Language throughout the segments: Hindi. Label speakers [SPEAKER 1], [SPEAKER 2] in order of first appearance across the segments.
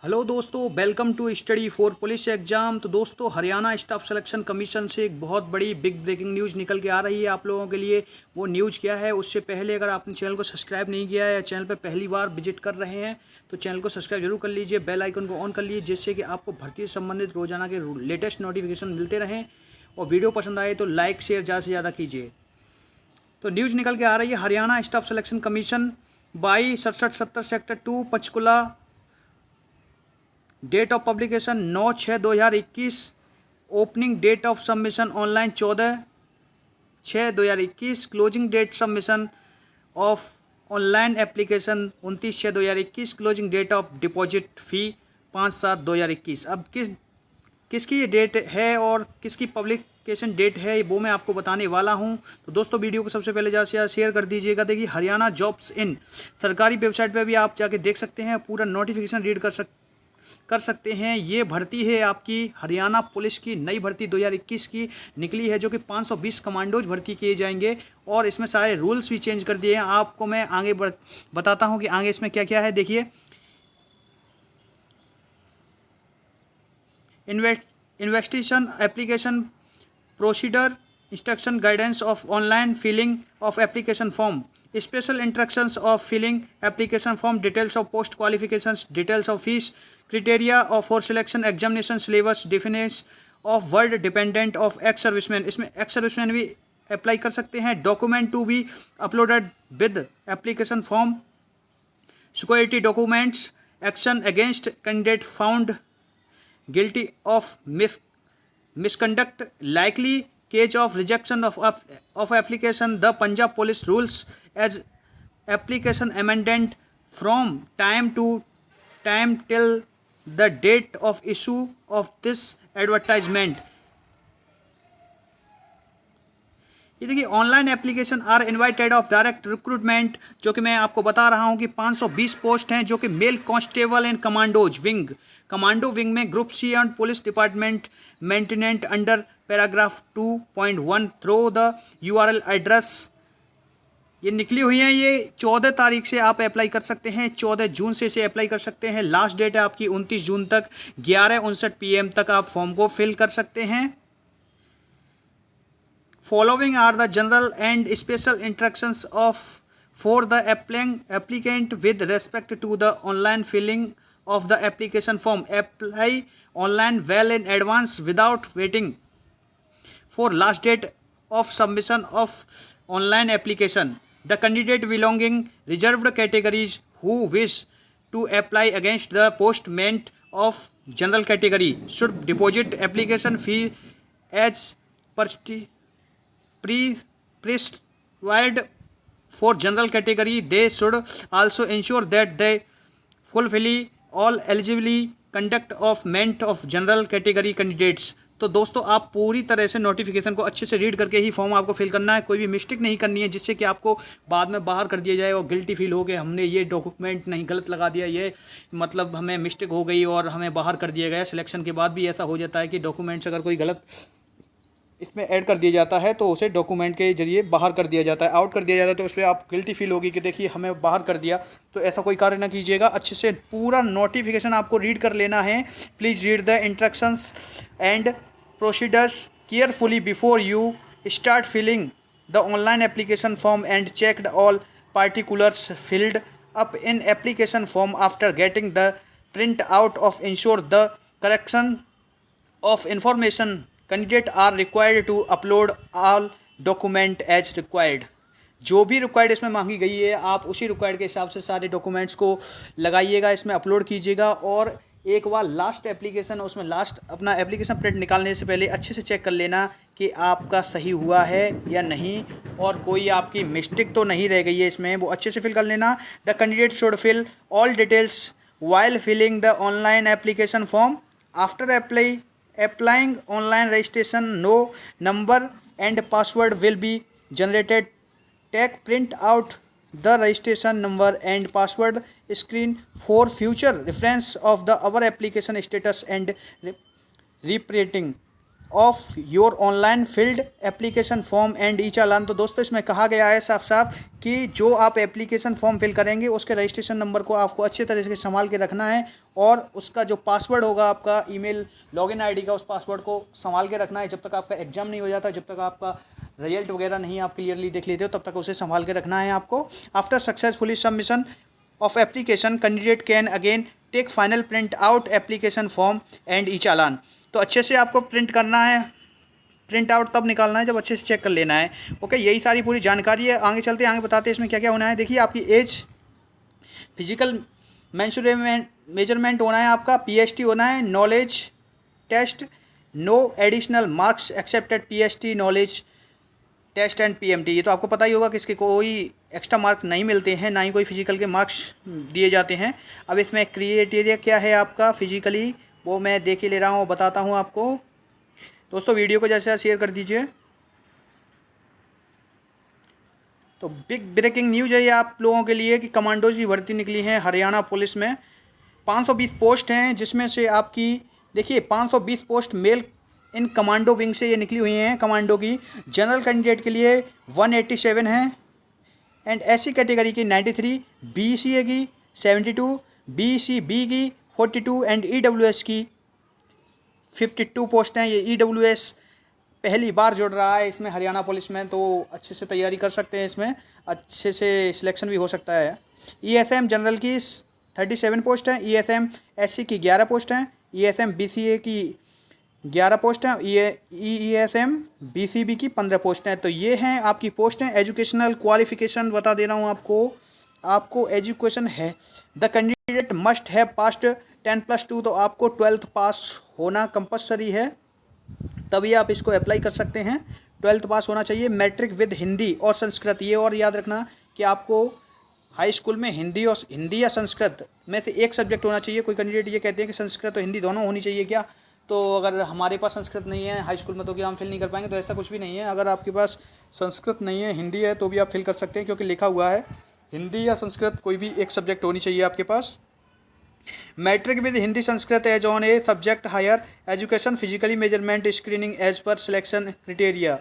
[SPEAKER 1] हेलो दोस्तों, welcome to study for police exam. तो दोस्तों, हरियाणा स्टाफ सिलेक्शन कमीशन से एक बहुत बड़ी बिग ब्रेकिंग न्यूज़ निकल के आ रही है आप लोगों के लिए। वो न्यूज़ क्या है, उससे पहले अगर आपने चैनल को सब्सक्राइब नहीं किया है या चैनल पर पहली बार विजिट कर रहे हैं तो चैनल को सब्सक्राइब जरूर कर लीजिए, बेल आइकन को ऑन कर लीजिए, जिससे कि आपको भर्ती से संबंधित रोजाना के लेटेस्ट नोटिफिकेशन मिलते रहें। और वीडियो पसंद आए तो लाइक शेयर ज़्यादा से ज़्यादा कीजिए। तो न्यूज़ निकल के आ रही है, Haryana staff selection commission 22/67/70 sector 2 Panchkula. Date of publication 9/6/2021। Opening date of submission online 14/6/2021। Closing date submission of online application 29/6/2021। Closing date of deposit fee 5/7/2021। अब किसकी ये डेट है और किसकी पब्लिकेशन डेट है वो मैं आपको बताने वाला हूं। तो दोस्तों, वीडियो को सबसे पहले ज़्यादा से ज़्यादा शेयर कर दीजिएगा। देखिए, हरियाणा जॉब्स इन सरकारी वेबसाइट पे भी आप जाके देख सकते हैं, पूरा नोटिफिकेशन रीड कर सकते हैं। ये भर्ती है आपकी हरियाणा पुलिस की नई भर्ती 2021 की निकली है, जो कि 520 कमांडोज भर्ती किए जाएंगे और इसमें सारे रूल्स भी चेंज कर दिए हैं। आपको मैं आगे बताता हूं कि आगे इसमें क्या क्या है। देखिए, investigation application procedure instruction guidance of online filling of application form, special instructions of filling application form, details of post qualifications, details of fees, criteria of for selection, examination syllabus, definition of word dependent of ex serviceman. इसमें एक्स सर्विसमैन भी अप्लाई कर सकते हैं। Document to be uploaded with application form, security documents, action against candidate found guilty of misconduct, likely case of rejection of application. The Punjab police rules as application amendment from time to time till the date of issue of this advertisement. ये देखिए, online application are invited of direct recruitment, जो कि मैं आपको बता रहा हूं कि 520 पोस्ट हैं, जो कि male constable and commandos wing, commando wing में group C and police department maintained under paragraph 2.1 through the URL address. ये निकली हुई हैं। ये 14 तारीख से आप अप्लाई कर सकते हैं, 14 जून से इसे अप्लाई कर सकते हैं। लास्ट डेट है आपकी 29 जून तक, 11:59 PM तक आप फॉर्म को फिल कर सकते हैं। Following are the general and special instructions for the applicant with respect to the online filling of the application form. Apply online well in advance without waiting for last date of submission of online application. The candidate belonging reserved categories who wish to apply against the post meant of general category should deposit application fee as prescribed for general category. They should also ensure that they fulfill all eligibility conduct of meant of general category candidates. तो दोस्तों, आप पूरी तरह से नोटिफिकेशन को अच्छे से रीड करके ही फॉर्म आपको फिल करना है। कोई भी मिस्टेक नहीं करनी है, जिससे कि आपको बाद में बाहर कर दिया जाए और गिल्टी फील हो गए, हमने ये डॉक्यूमेंट नहीं गलत लगा दिया, ये मतलब हमें मिस्टेक हो गई और हमें बाहर कर दिया गया। सिलेक्शन के बाद भी ऐसा हो जाता है कि डॉक्यूमेंट्स अगर कोई गलत इसमें ऐड कर दिया जाता है तो उसे डॉक्यूमेंट के जरिए बाहर कर दिया जाता है, आउट कर दिया जाता है। तो उस पर आप गिल्टी फील होगी कि देखिए हमें बाहर कर दिया। तो ऐसा कोई कार्य ना कीजिएगा, अच्छे से पूरा नोटिफिकेशन आपको रीड कर लेना है। Please read the instructions and procedures carefully before you start filling the online application form and check all particulars filled up in application form after getting the print out of ensure the correction of information. Candidate are required to upload all document as required. जो भी रिक्वायर्ड इसमें मांगी गई है, आप उसी रिक्वायर्ड के हिसाब से सारे डॉक्यूमेंट्स को लगाइएगा, इसमें अपलोड कीजिएगा। और एक बार लास्ट एप्लीकेशन, उसमें लास्ट अपना एप्लीकेशन प्रिंट निकालने से पहले अच्छे से चेक कर लेना कि आपका सही हुआ है या नहीं और कोई आपकी मिस्टेक तो नहीं रह गई है इसमें, वो अच्छे से फिल कर लेना। The candidate should fill all details while filling the online application form. After applying online registration, no number and password will be generated. Take print out the registration number and password screen for future reference of the our application status and reprinting of your online filled application form and e challan. तो दोस्तों इसमें कहा गया है साफ साफ कि जो आप एप्लीकेशन फॉर्म फिल करेंगे उसके रजिस्ट्रेशन नंबर को आपको अच्छे तरीके से संभाल के रखना है, और उसका जो पासवर्ड होगा आपका ईमेल लॉगिन आईडी का, उस पासवर्ड को संभाल के रखना है। जब तक आपका एग्जाम नहीं हो जाता, जब तक आपका रिजल्ट वगैरह नहीं आप क्लियरली देख लेते हो, तब तक उसे संभाल के रखना है आपको। After successfully submission of application candidate can again take final print out application form and e challan. तो अच्छे से आपको प्रिंट करना है, प्रिंट आउट तब निकालना है जब अच्छे से चेक कर लेना है। ओके, यही सारी पूरी जानकारी है। आगे चलते हैं, आगे बताते हैं इसमें क्या क्या होना है। देखिए, आपकी एज, फिजिकल मेजरमेंट होना है आपका, पीएचटी होना है, knowledge test, no additional marks accepted PHT knowledge test and PMT. ये तो आपको पता ही होगा कि इसके कोई एक्स्ट्रा मार्क नहीं मिलते हैं, ना ही कोई फिजिकल के मार्क्स दिए जाते हैं। अब इसमें क्राइटेरिया क्या है आपका फिजिकली, वो मैं देख ही ले रहा हूँ, बताता हूँ आपको। दोस्तों वीडियो को जैसे शेयर कर दीजिए। तो बिग ब्रेकिंग न्यूज़ है ये आप लोगों के लिए कि कमांडोज की भर्ती निकली है हरियाणा पुलिस में। 520 पोस्ट हैं, जिसमें से आपकी देखिए 520 पोस्ट मेल इन कमांडो विंग से ये निकली हुई हैं कमांडो की। जनरल कैंडिडेट के लिए 187 हैं, एंड एससी कैटेगरी की 93, बीसीए की 72, बीसीबी की 42 एंड ईडब्ल्यूएस की 52 पोस्ट हैं। ये ईडब्ल्यूएस पहली बार जुड़ रहा है इसमें हरियाणा पुलिस में, तो अच्छे से तैयारी कर सकते हैं, इसमें अच्छे से सिलेक्शन भी हो सकता है। ईएसएम जनरल की 37 पोस्ट हैं, ईएसएम एससी की 11 पोस्ट हैं, ईएसएम बीसीए की 11 पोस्ट हैं, ईएसएम बीसीबी की 15 पोस्ट हैं। तो ये हैं आपकी पोस्ट हैं। एजुकेशनल क्वालिफिकेशन बता दे रहा हूँ आपको एजुकेशन है, the candidate must have passed 10+2, तो आपको 12th पास होना कंपलसरी है, तभी आप इसको अप्लाई कर सकते हैं। 12th पास होना चाहिए। मैट्रिक विद हिंदी और संस्कृत, ये और याद रखना कि आपको हाई स्कूल में हिंदी या संस्कृत में से एक सब्जेक्ट होना चाहिए। कोई कैंडिडेट ये कहते हैं कि संस्कृत और हिंदी दोनों होनी चाहिए क्या, तो अगर हमारे पास संस्कृत नहीं है हाई स्कूल में तो क्या हम फिल नहीं कर पाएंगे, तो ऐसा कुछ भी नहीं है। अगर आपके पास संस्कृत नहीं है, हिंदी है, तो भी आप फिल कर सकते हैं, क्योंकि लिखा हुआ है हिंदी या संस्कृत कोई भी एक सब्जेक्ट होनी चाहिए आपके पास। Matric with Hindi Sanskrit as on a subject higher education physically measurement screening age पर selection criteria.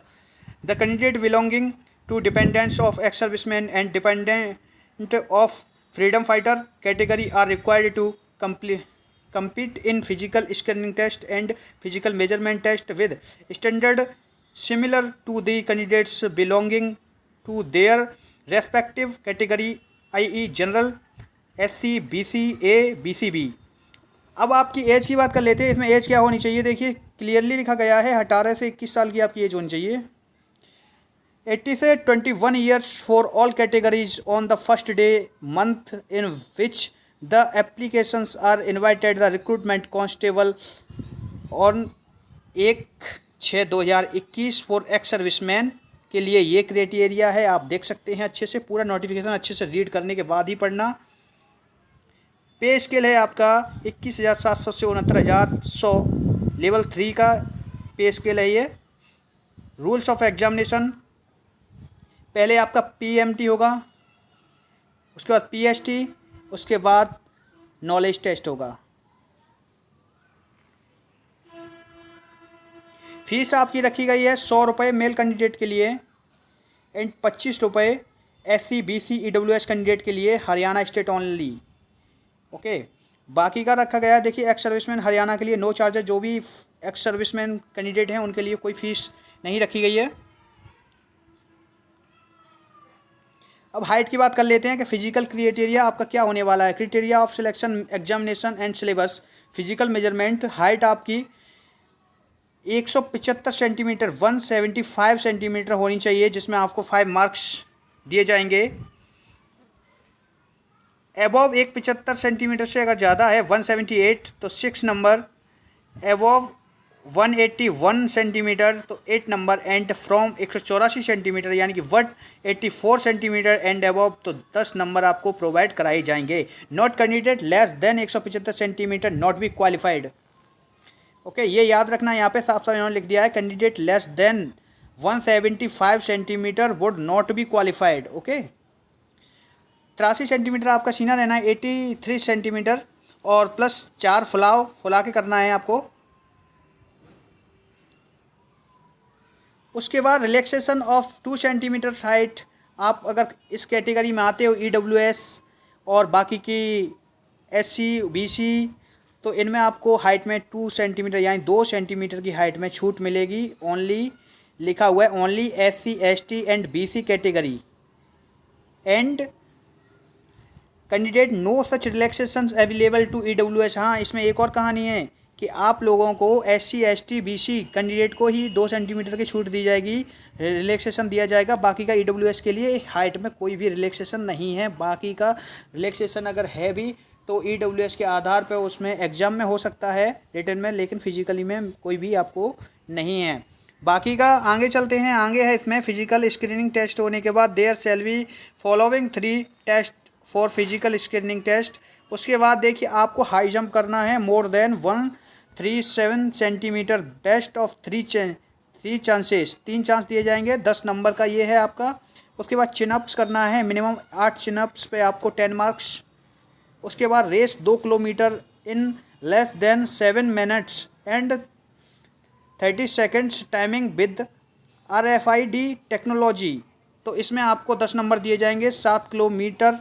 [SPEAKER 1] The candidate belonging to dependents of ex serviceman and dependent of freedom fighter category are required to compete in physical screening test and physical measurement test with standard similar to the candidates belonging to their respective category, i.e. General, SC, BC, A, BCB। अब आपकी एज की बात कर लेते हैं। इसमें एज क्या होनी चाहिए, देखिए क्लियरली लिखा गया है 18 से 21 साल की आपकी एज होनी चाहिए। 80 से 21 years for all categories on the first day month in which the applications are invited the recruitment constable on 1/6/2021 for ex serviceman के लिए ये क्राइटेरिया है। आप देख सकते हैं अच्छे से, पूरा नोटिफिकेशन अच्छे से रीड करने के बाद ही पढ़ना। पे स्केल है आपका 21,700 से 69,100, लेवल 3 का पे स्केल है ये। रूल्स ऑफ एग्जामिनेशन, पहले आपका पीएमटी होगा, उसके बाद पीएचटी, उसके बाद नॉलेज टेस्ट होगा। फीस आपकी रखी गई है 100 रुपये मेल कैंडिडेट के लिए एंड 25 रुपये SC, BC, EWS कैंडिडेट के लिए, हरियाणा स्टेट ओनली। ओके, बाकी का रखा गया है देखिए एक्स सर्विसमैन हरियाणा के लिए नो चार्जेस, जो भी एक्स सर्विसमैन कैंडिडेट हैं उनके लिए कोई फीस नहीं रखी गई है। अब हाइट की बात कर लेते हैं कि फिजिकल क्राइटेरिया आपका क्या होने वाला है। Criteria of selection examination and syllabus, physical measurement, height आपकी 175 सेंटीमीटर 175 सेंटीमीटर होनी चाहिए, जिसमें आपको 5 मार्क्स दिए जाएंगे। एबव 175 सेंटीमीटर से अगर ज़्यादा है 178 तो 6 नंबर, एबव 181 सेंटीमीटर तो 8 नंबर, एंड फ्रॉम 184 सेंटीमीटर यानी कि 184 सेंटीमीटर एंड एबव तो 10 नंबर आपको प्रोवाइड कराए जाएंगे। Not candidate less than 175 centimetre not be qualified. Okay, ये याद रखना, यहाँ पे साफ साफ इन्होंने लिख दिया है candidate less than 175 centimetre would not be qualified. Okay, 83 centimetre आपका सीना रहना है, 83 सेंटीमीटर और प्लस 4 फुला के करना है आपको। उसके बाद रिलैक्सेशन ऑफ 2 सेंटीमीटर हाइट, आप अगर इस कैटेगरी में आते हो EWS और बाकी की SC BC, तो इनमें आपको हाइट में 2 सेंटीमीटर यानी 2 सेंटीमीटर की हाइट में छूट मिलेगी। ओनली लिखा हुआ है only SC ST and BC category and candidate no such relaxations available to EWS। हाँ, इसमें एक और कहानी है कि आप लोगों को SC ST BC कैंडिडेट को ही 2 सेंटीमीटर की छूट दी जाएगी, रिलैक्सेशन दिया जाएगा। बाकी का EWS के लिए हाइट में कोई भी रिलैक्सेशन नहीं है। बाकी का रिलैक्सेशन अगर है भी तो EWS के आधार पर उसमें एग्ज़ाम में हो सकता है रिटन में, लेकिन फिजिकली में कोई भी आपको नहीं है। बाकी का आगे चलते हैं। आगे है इसमें फिजिकल स्क्रीनिंग टेस्ट होने के बाद there shall be following 3 test for physical screening test. उसके बाद देखिए आपको हाई जंप करना है more than 137 centimetre, best of 3 chances, 3 chance दिए जाएंगे, 10 नंबर का ये है आपका। उसके बाद चिनअप्स करना है, मिनिमम 8 चिनअप्स पे आपको 10 मार्क्स। उसके बाद race 2 kilometre in less than 7 minutes and 30 seconds timing with RFID technology. तो इसमें आपको 10 नंबर दिए जाएंगे। 7 किलोमीटर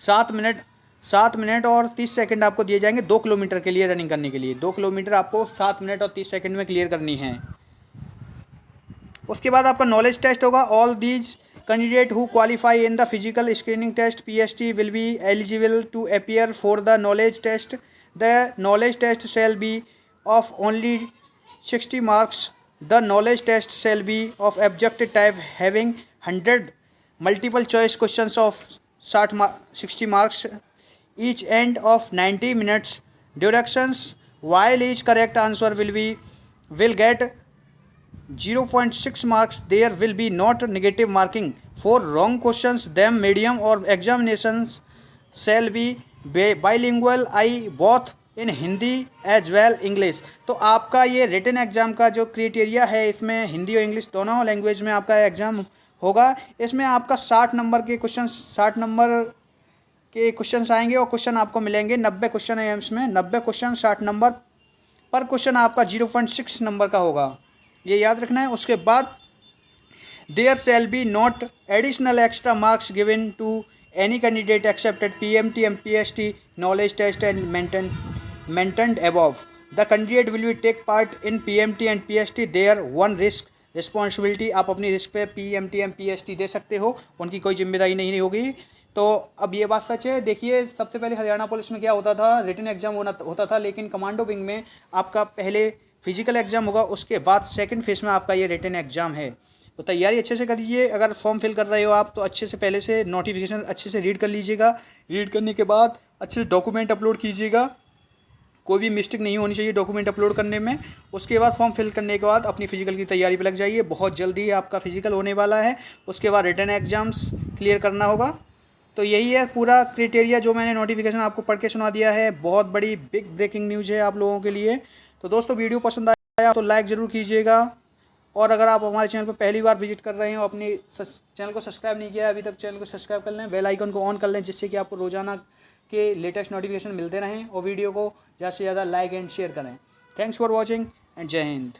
[SPEAKER 1] 7 मिनट और 30 सेकंड आपको दिए जाएंगे 2 किलोमीटर के लिए रनिंग करने के लिए। 2 किलोमीटर आपको 7 मिनट और 30 सेकंड में क्लियर करनी है। उसके बाद आपका नॉलेज टेस्ट होगा। All these candidate who qualify in the physical screening test PST will be eligible to appear for the knowledge test. The knowledge test shall be of only 60 marks. The knowledge test shall be of objective type having 100 multiple choice questions of 60 marks each end of 90 minutes durations. While each correct answer will get 0.6 marks, there will be not negative marking for wrong questions. Them medium or examinations shall be bilingual, both in Hindi as well English. तो आपका ये रिटन एग्ज़ाम का जो क्राइटेरिया है, इसमें हिंदी और इंग्लिश दोनों लैंग्वेज में आपका एग्ज़ाम होगा। इसमें आपका 60 नंबर के क्वेश्चंस आएंगे और क्वेश्चन आपको मिलेंगे 90 क्वेश्चन है इसमें। 90 क्वेश्चन 60 नंबर पर क्वेश्चन आपका 0.6 नंबर का होगा, ये याद रखना है। उसके बाद there shall be not additional extra marks given to any candidate accepted PMT and PST knowledge test and mentioned above. The candidate will be take part in PMT and PST their one risk responsibility. आप अपनी रिस्क पे PMT and PST दे सकते हो, उनकी कोई जिम्मेदारी नहीं होगी। तो अब ये बात सच है। देखिए, सबसे पहले हरियाणा पुलिस में क्या होता था, रिटन एग्जाम होता था, लेकिन कमांडो विंग में आपका पहले फिजिकल एग्जाम होगा, उसके बाद सेकंड फेज में आपका ये रिटन एग्जाम है। तो तैयारी अच्छे से करिए। अगर फॉर्म फिल कर रहे हो आप तो अच्छे से पहले से नोटिफिकेशन अच्छे से रीड कर लीजिएगा। रीड करने के बाद अच्छे से डॉक्यूमेंट अपलोड कीजिएगा, कोई भी मिस्टेक नहीं होनी चाहिए डॉक्यूमेंट अपलोड करने में। उसके बाद फॉर्म फिल करने के बाद अपनी फिजिकल की तैयारी पे लग जाइए। बहुत जल्दी आपका फिजिकल होने वाला है, उसके बाद रिटन एग्जाम्स क्लियर करना होगा। तो यही है पूरा क्राइटेरिया जो मैंने नोटिफिकेशन आपको पढ़ के सुना दिया है। बहुत बड़ी बिग ब्रेकिंग न्यूज़ है आप लोगों के लिए। तो दोस्तों, वीडियो पसंद आया तो लाइक ज़रूर कीजिएगा, और अगर आप हमारे चैनल पर पहली बार विजिट कर रहे हो, अपने चैनल को सब्सक्राइब नहीं किया है अभी तक, चैनल को सब्सक्राइब कर लें, बेल आइकन को ऑन कर लें, जिससे कि आपको रोजाना के लेटेस्ट नोटिफिकेशन मिलते रहें, और वीडियो को ज़्यादा से ज़्यादा लाइक एंड शेयर करें। थैंक्स फॉर वॉचिंग एंड जय हिंद।